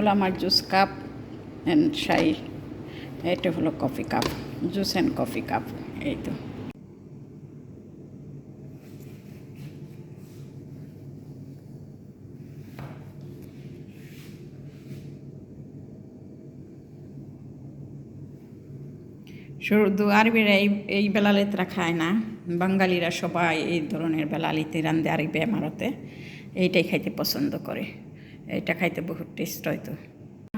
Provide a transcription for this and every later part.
হলো আমার juice cup and শাই। এটা হলো coffee cup, juice and coffee cup. এই তো শুধু আরবিরা এই বেলালিতরা খায় না, বাঙালিরা সবাই এই ধরনের বেলালিতে রান্ধে আরবি আমারতে এইটাই খাইতে পছন্দ করে। এইটা খাইতে বহুত টেস্ট হয়তো।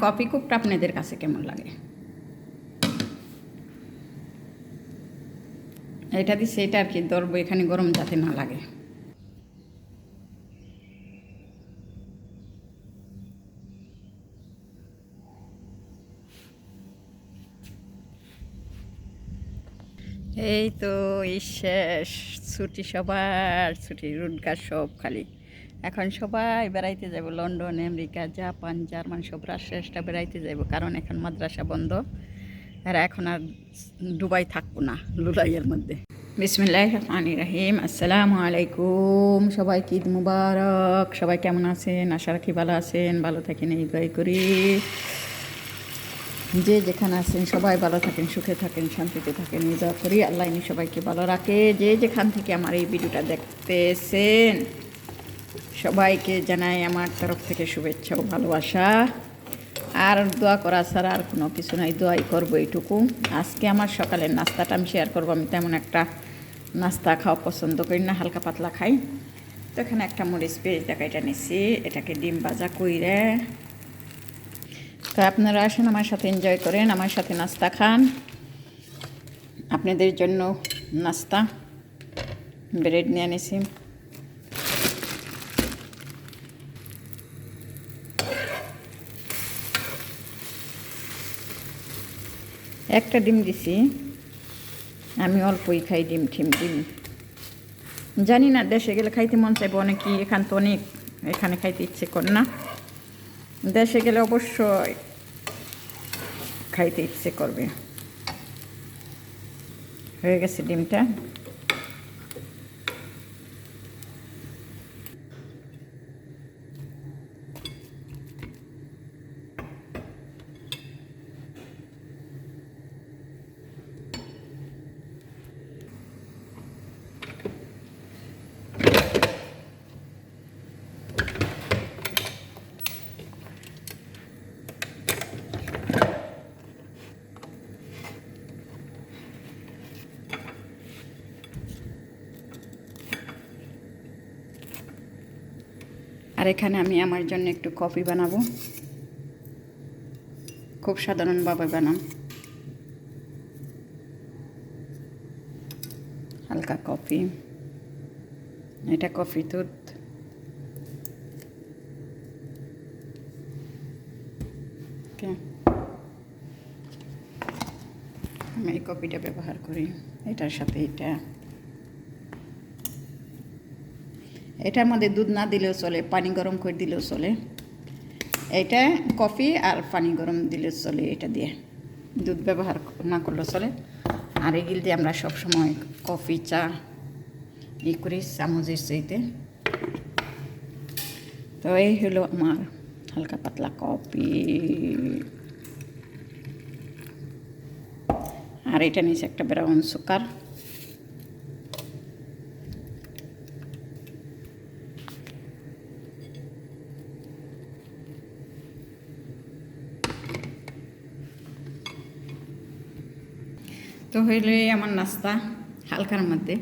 কফি কুপটা আপনাদের কাছে কেমন লাগে? এটা দিচ্ছে, এটা আর কি ধরবো এখানে গরম যাতে না লাগে। এই তো এই শেষ ছুটি, সবার ছুটি, রোজগার সব খালি। এখন সবাই বেড়াইতে যাব, লন্ডন, আমেরিকা, জাপান, জার্মান সব রাষ্ট্রে বেড়াইতে যাব, কারণ এখন মাদ্রাসা বন্ধ। আর এখন আর দুবাই থাকবো না লুলাইয়ের মধ্যে। বিসমিল্লাহির রহমানির রহিম। আসসালামু আলাইকুম, সবাইকে ঈদ মুবারক। সবাই কেমন আছেন? আশা রাখি ভালো আছেন। ভালো থাকেন এই দোয়াই করি। যে যেখানে আছেন সবাই ভালো থাকেন, সুখে থাকেন, শান্তিতে থাকেন, এই দোয়া করি আল্লাহ ইনি সবাইকে ভালো রাখে। যে যেখান থেকে আমার এই ভিডিওটা দেখতেছেন সবাইকে জানাই আমার তরফ থেকে শুভেচ্ছা ও ভালোবাসা। আর দোয়া করা ছাড়া আর কোনো কিছু নাই, দোয়াই করবো এইটুকু। আজকে আমার সকালের নাস্তাটা আমি শেয়ার করবো। আমি তেমন একটা নাস্তা খাওয়া পছন্দ করি না, হালকা পাতলা খাই। তো এখানে একটা মরিচ পেঁয়াজ দেখাইটা নিচ্ছি, এটাকে ডিম ভাজা কইরে। তো আপনারা আসেন আমার সাথে, এনজয় করেন, আমার সাথে নাস্তা খান। আপনাদের জন্য নাস্তা ব্রেড নিয়ে এনেছি। একটা ডিম দিছি, আমি অল্পই খাই ডিম। ডিম জানি না, দেশে গেলে খাইতে মন চাইবো অনেকই, এখান তো অনেক, এখানে খাইতে ইচ্ছে করে না। দেশে গেলে অবশ্যই খাইতে ইচ্ছে করবে। হয়ে গেছে ডিমটা। আর এখানে আমি আমার জন্য একটু কফি বানাবো, খুব সাধারণভাবে বানাম, হালকা কফি। এটা কফি দুধ। আমি এই কফিটা ব্যবহার করি এটার সাথে। এটার মধ্যে দুধ না দিলেও চলে, পানি গরম করে দিলেও চলে। এটা কফি আর পানি গরম দিলেও চলে, এটা দিয়ে দুধ ব্যবহার না করলেও চলে। আর এগুলো দিয়ে আমরা সবসময় কফি চা করি চামচের চাইতে। তো এই হলো আমার হালকা পাতলা কফি। আর এটা নিচে একটা ব্রাউন সুগার। তো হইলে আমার নাস্তা হালকার মধ্যে।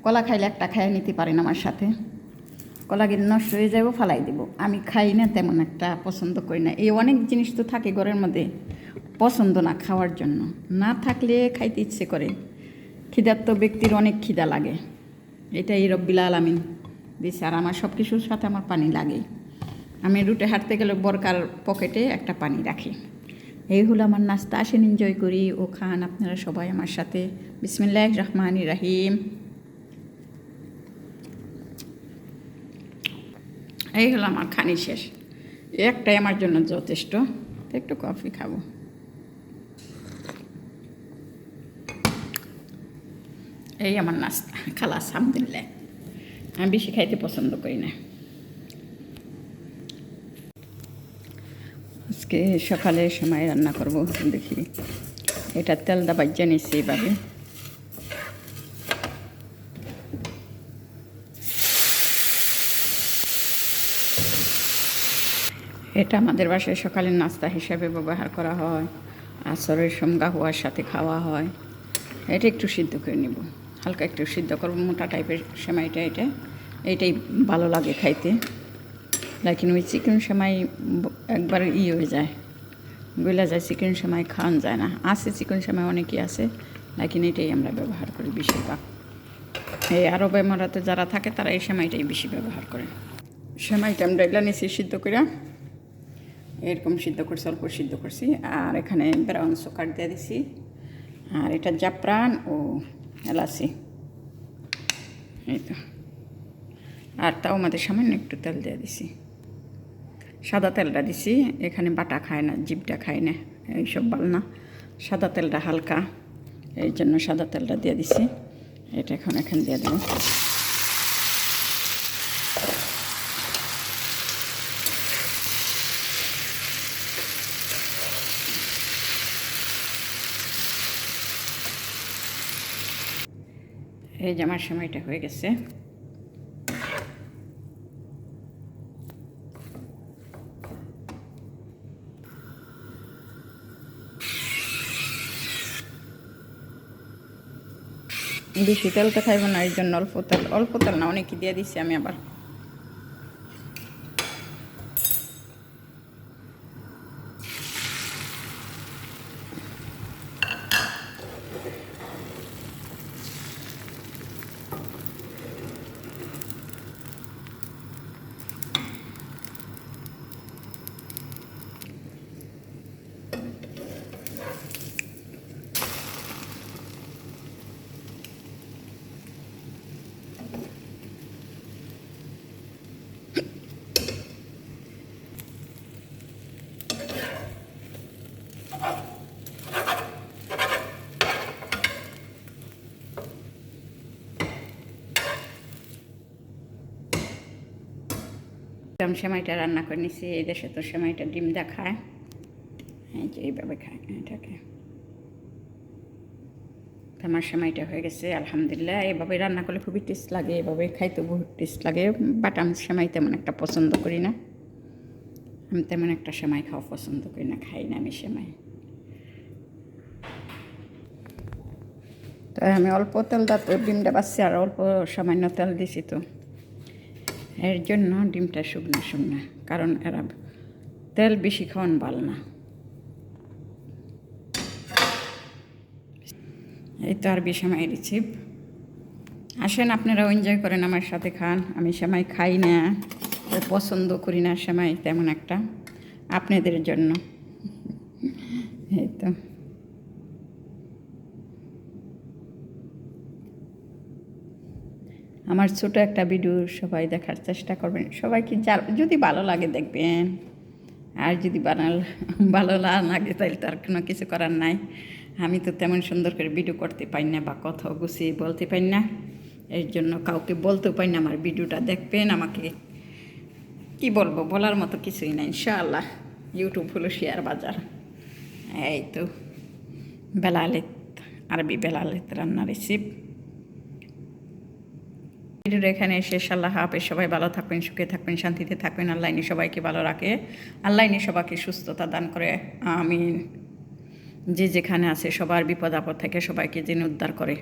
কলা খাইলে একটা খাইয়ে নিতে পারেন আমার সাথে, কলা গিয়ে নষ্ট হয়ে যাবো, ফালাই দেবো। আমি খাই না, তেমন একটা পছন্দ করি না। এই অনেক জিনিস তো থাকে ঘরের মধ্যে পছন্দ না খাওয়ার জন্য, না থাকলে খাইতে ইচ্ছে করে। খিদার্ত ব্যক্তির অনেক খিদা লাগে, এটাই রব্বিল আলামিন দিছে। আর আমার সব কিছুর সাথে আমার পানি লাগে। আমি রুটে হাঁটতে গেলে বরকার পকেটে একটা পানি রাখি। এই হলো আমার নাস্তা। আসেন এনজয় করি ও খান আপনারা সবাই আমার সাথে। বিসমিল্লাহির রহমানির রহিম। এই হলো আমার খানি শেষ, একটাই আমার জন্য যথেষ্ট। একটু কফি খাবো। এই আমার নাস্তা, খালাস আলহামদুলিল্লাহ। আমি বেশি খাইতে পছন্দ করি না। আজকে সকালে সময় রান্না করব দেখি। এটা তেলটা বাজ্যা নিচ্ছি এইভাবে। এটা আমাদের বাসায় সকালের নাস্তা হিসাবে ব্যবহার করা হয়, আসরের সমগা হওয়ার সাথে খাওয়া হয়। এটা একটু সিদ্ধ করে নেব, হালকা একটু সিদ্ধ করব, মোটা টাইপের সেমাইটা। এইটাই ভালো লাগে খাইতে। লেকিন ওই চিকেন সেমাই একবার হয়ে যায়, গলা যায়, চিকেন সেমাই খাওয়ান যায় না। আছে চিকেন সেমাই অনেকই আছে, লেকিন এটাই আমরা ব্যবহার করি বেশিরভাগ। এই আরব এমারাতে যারা থাকে তারা এই সেমাইটাই বেশি ব্যবহার করে। সেমাইটা আমরা এগুলো নিচ্ছি সিদ্ধ করে, এরকম সিদ্ধ করছি, অল্প সিদ্ধ করছি। আর এখানে ব্রাউন সুগার দিয়ে দিছি, আর এটা জাফরান ও এলাচি, এই তো। আর তাও আমাদের সামান্য একটু তেল দিয়ে দিছি, সাদা তেলটা দিছি। এখানে বাটা খায় না, জিপটা খায় না, এইসব ভালো না। সাদা তেলটা হালকা, এই জন্য সাদা তেলটা দিয়ে দিছি। এটা এখানে দিয়ে দেবো। এই যে আমার সময়টা হয়ে গেছে। বেশি তেলটা খাইব না, এই জন্য অল্প তেল না অনেকই দিয়ে দিচ্ছি আমি আবার। সেমাইটা রান্না করে নিছি। এই দেশে তো সেমাইটা ডিম দা খায়, এই যে এইভাবে খায় এটাকে। আমার সেমাইটা হয়ে গেছে আলহামদুলিল্লাহ। এভাবে রান্না করলে খুবই টেস্ট লাগে, এভাবে খাইতে বহুত টেস্ট লাগে। বাট আমি সেমাই তেমন একটা পছন্দ করি না, আমি তেমন একটা সেমাই খাওয়া পছন্দ করি না, খাই না আমি সেমাই। তো আমি অল্প তেল তো ডিমটা বাচ্ছি, আর অল্প সামান্য তেল দিছি, তো এর জন্য ডিমটা শুকনো শুকনো, কারণ এরা তেল বেশি খাওয়ান ভালো না। এই তো আরবি সেমাই রেসিপ। আসেন আপনারাও এনজয় করেন, আমার সাথে খান। আমি সেমাই খাই না, পছন্দ করি না সেমাই তেমন একটা, আপনাদের জন্য। এই তো আমার ছোট একটা ভিডিও সবাই দেখার চেষ্টা করবেন, সবাইকে যদি ভালো লাগে দেখবেন, আর যদি ভালো না লাগে তাহলে তার কোনো কিছু করার নাই। আমি তো তেমন সুন্দর করে ভিডিও করতে পারি না, বা কথা গুছিয়ে বলতে পারি না, এর জন্য কাউকে বলতেও পারি না আমার ভিডিওটা দেখবেন। আমাকে কি বলবো, বলার মতো কিছুই নাই। ইনশাআল্লাহ ইউটিউব হলো শেয়ার বাজার। এই তো বেলালেত, আরবি বেলালেত রান্না রেসিপ। ভিডিওটা এখানে শেষ। আল্লাহ হাফেজ। সবাই ভালো থাকবেন, সুখে থাকবেন, শান্তিতে থাকবেন। আল্লাহ ইনি সবাইকে ভালো রাখে, আল্লাহ ইনি সবাইকে সুস্থতা দান করে। আমিন। যে যেখানে আছে সবার বিপদ আপদ থেকে সবাইকে যিনি উদ্ধার করে।